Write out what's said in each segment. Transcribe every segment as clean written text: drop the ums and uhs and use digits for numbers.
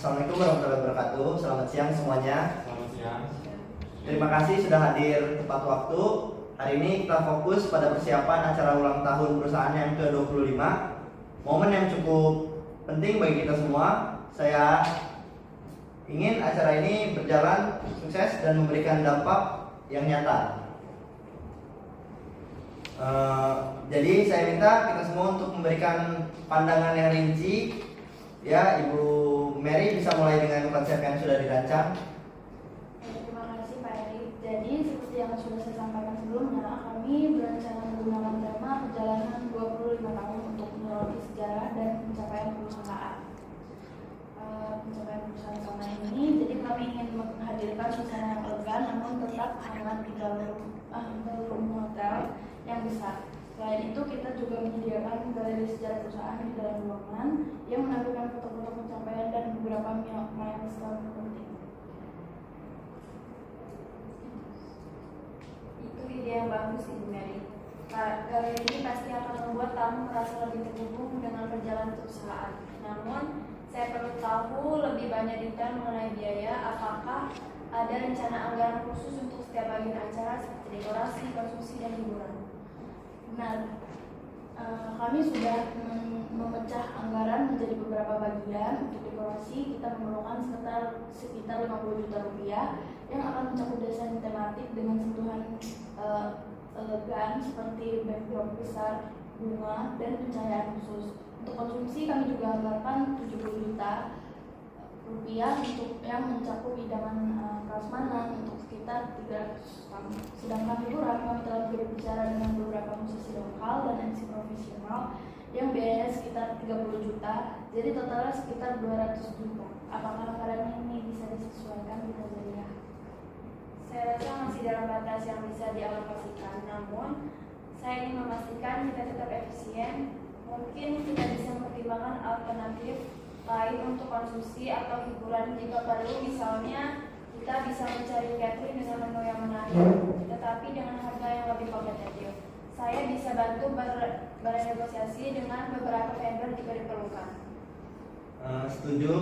Assalamualaikum warahmatullahi wabarakatuh. Selamat siang semuanya. Selamat siang. Terima kasih sudah hadir tepat waktu. Hari ini kita fokus pada persiapan acara ulang tahun perusahaan yang ke-25. Momen yang cukup penting bagi kita semua. Saya ingin acara ini berjalan sukses dan memberikan dampak yang nyata. Jadi saya minta kita semua untuk memberikan pandangan yang rinci. Ya, Ibu Mary bisa mulai dengan konsep yang sudah dirancang. Terima kasih Pak Erik. Jadi seperti yang sudah saya sampaikan sebelumnya, kami berencana menggunakan tema perjalanan 25 tahun untuk menelusuri sejarah dan pencapaian perusahaan. Pencapaian perusahaan selama ini, jadi kami ingin menghadirkan suasana yang elegan namun tetap hangat di dalam hotel yang besar. Selain itu, kita juga menyediakan galeri sejarah perusahaan di dalam ruangan yang menampilkan foto-foto pencapaian dan beberapa milestone penting. Itu ide yang bagus, Ibu Mary. Galeri ini pasti akan membuat tamu merasa lebih terhubung dengan perjalanan perusahaan. Namun, saya perlu tahu lebih banyak detail mengenai biaya. Apakah ada rencana anggaran khusus untuk setiap bagian acara seperti dekorasi, konsumsi, dan hiburan? Benar, kami sudah memecah anggaran menjadi beberapa bagian. Untuk dekorasi, kita memerlukan sekitar 50 juta rupiah yang akan mencakup desain tematik dengan sentuhan elegan seperti backdrop besar, bunga, dan pencahayaan khusus. Untuk konsumsi, kami juga anggarkan 70 juta rupiah untuk yang mencakup hidangan prasmanan untuk sekitar 300 tamu. Sedangkan hiburan, kami telah berbicara dengan beberapa musisi lokal dan MC profesional yang biayanya sekitar 30 juta, jadi totalnya sekitar 200 juta. Apakah anggaran ini bisa disesuaikan dengan jadinya? Saya rasa masih dalam batas yang bisa dialokasikan. Namun, saya ingin memastikan kita tetap efisien. Mungkin kita bisa mempertimbangkan alternatif lain untuk konsumsi atau hiburan jika perlu. Misalnya, kita bisa mencari catering dengan menu yang menarik, tetapi dengan harga yang lebih kompetitif. Saya bisa bantu bernegosiasi dengan beberapa vendor jika diperlukan. Setuju,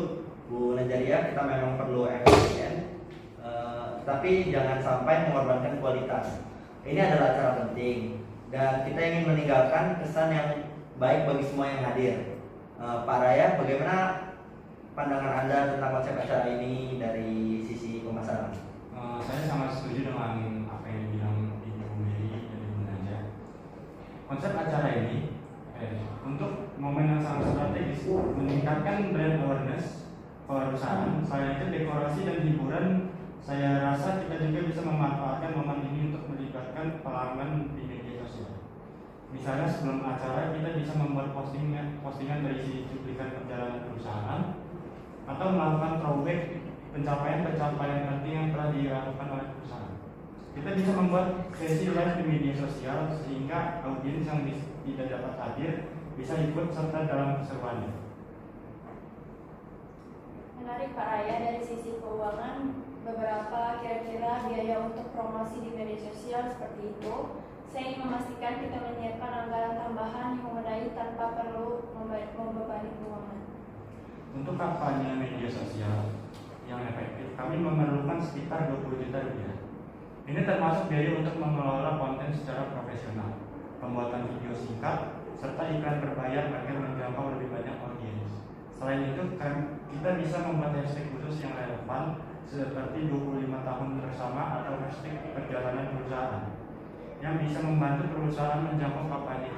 Bu Najaria, kita memang perlu efisien, tapi jangan sampai mengorbankan kualitas. Ini adalah acara penting, dan kita ingin meninggalkan kesan yang baik bagi semua yang hadir. Pak Raya, bagaimana pandangan Anda tentang konsep acara ini dari sisi pemasaran? Saya sangat setuju dengan apa yang dibilang Ibu Mary dan Ibu Naja. Konsep acara ini untuk momen yang sangat strategis, meningkatkan brand awareness perusahaan. Selain itu, dekorasi dan hiburan, saya rasa kita juga bisa memanfaatkan momen ini untuk melibatkan pelanggan di media sosial. Misalnya sebelum acara kita bisa membuat postingan berisi cuplikan perjalanan perusahaan atau melakukan throwback pencapaian penting yang telah dilakukan oleh perusahaan. Kita bisa membuat sesi live di media sosial sehingga audiens yang tidak dapat hadir bisa ikut serta dalam keseruannya. Menarik Pak Raya. Dari sisi keuangan, beberapa kira-kira biaya untuk promosi di media sosial seperti itu. Saya ingin memastikan kita menyiapkan anggaran tambahan yang memadai tanpa perlu membebani keuangan. Untuk kampanye media sosial yang efektif, kami memerlukan sekitar 20 juta rupiah. Ini termasuk biaya untuk mengelola konten secara profesional, pembuatan video singkat, serta iklan berbayar agar menjangkau lebih banyak audiens. Selain itu, kita bisa membuat hashtag khusus yang relevan seperti 25 tahun bersama atau hashtag perjalanan perusahaan yang bisa membantu perusahaan menjangkau kampanye.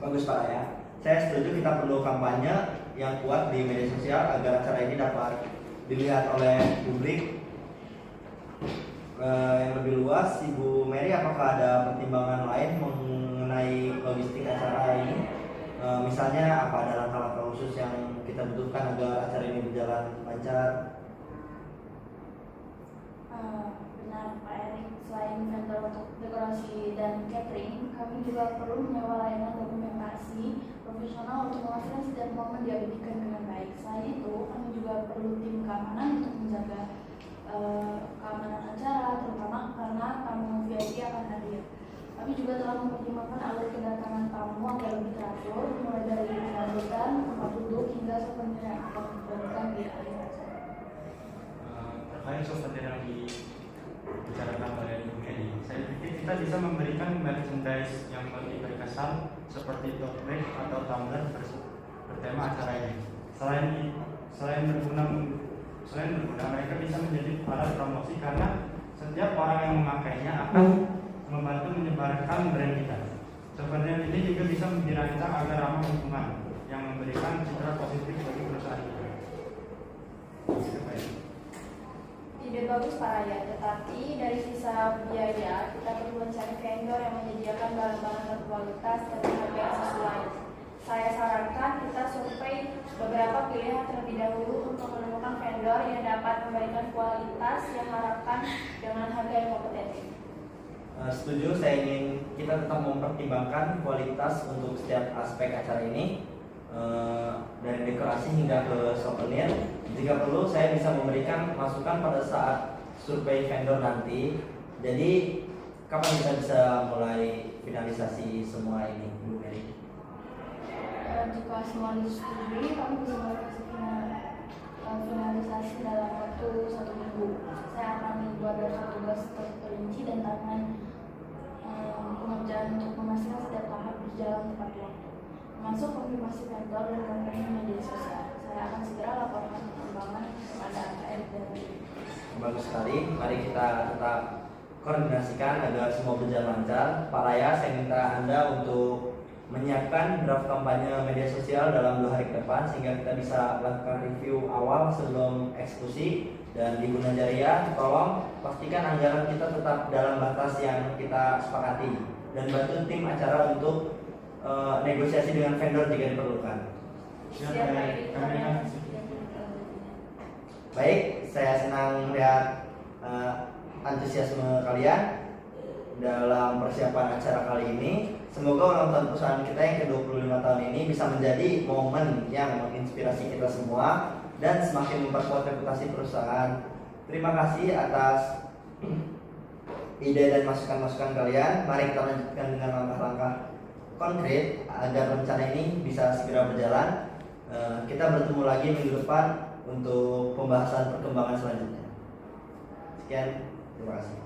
Bagus Pak Raya. Saya setuju kita perlu kampanye yang kuat di media sosial agar acara ini dapat dilihat oleh publik yang lebih luas. Ibu Mary, apakah ada pertimbangan lain mengenai logistik acara ini? Misalnya apa ada langkah-langkah khusus yang kita butuhkan agar acara ini berjalan lancar? Benar Pak Erik, selain vendor untuk dekorasi dan catering, kami juga perlu menyewa layanan dokumentasi profesional untuk memastikan setiap momen diabadikan dengan baik. Selain itu, kami juga perlu tim keamanan untuk menjaga keamanan acara, terutama karena tamu VIP akan hadir. Kami juga telah mempertimbangkan alur kedatangan tamu agar lebih teratur, mulai dari penyambutan, tempat duduk hingga souvenir yang akan dibagikan seperti yang dibicarakan oleh Ibu Mary. Saya pikir kita bisa memberikan merchandise yang lebih berkesan seperti tote bag atau tumbler bertema acara ini. Selain berguna, mereka bisa menjadi alat promosi karena setiap orang yang memakainya akan membantu menyebarkan brand kita. Souvenir ini juga bisa dirancang agar ramah lingkungan yang memberikan citra positif bagi perusahaan kita. Ide bagus Pak Raya, tetapi dari sisa biaya kita perlu mencari vendor yang menyediakan barang-barang berkualitas dan harga yang sesuai. Saya sarankan kita survei beberapa pilihan terlebih dahulu untuk menemukan vendor yang dapat memberikan kualitas yang harapkan dengan harga yang kompetitif. Setuju, saya ingin kita tetap mempertimbangkan kualitas untuk setiap aspek acara ini, dari dekorasi hingga ke souvenir. Jika perlu, saya bisa memberikan masukan pada saat survei vendor nanti. Jadi, kapan kita bisa mulai finalisasi semua ini, Bu Mary? Jika semua disetujui, kami bisa melakukan finalisasi dalam waktu 1 minggu. Saya akan membuat daftar tugas terperinci dan tangan pengerjaan untuk memastikan setiap tahap berjalan tepat waktu, termasuk konfirmasi vendor dan kampanye media sosial. Saya akan segera laporkan perkembangan kepada AKR dan Bagus sekali, mari kita tetap koordinasikan agar semua berjalan lancar. Pak Raya, saya minta Anda untuk menyiapkan draft kampanye media sosial dalam 2 hari ke depan sehingga kita bisa melakukan review awal sebelum eksekusi. Dan di Bu Najaria, tolong pastikan anggaran kita tetap dalam batas yang kita sepakati dan bantu tim acara untuk negosiasi dengan vendor jika diperlukan. Baik, saya senang melihat antusiasme kalian dalam persiapan acara kali ini. Semoga ulang tahun perusahaan kita yang ke-25 tahun ini bisa menjadi momen yang menginspirasi kita semua dan semakin memperkuat reputasi perusahaan. Terima kasih atas ide dan masukan-masukan kalian. Mari kita lanjutkan dengan langkah-langkah konkret agar rencana ini bisa segera berjalan. Kita bertemu lagi minggu depan untuk pembahasan perkembangan selanjutnya. Sekian, terima kasih.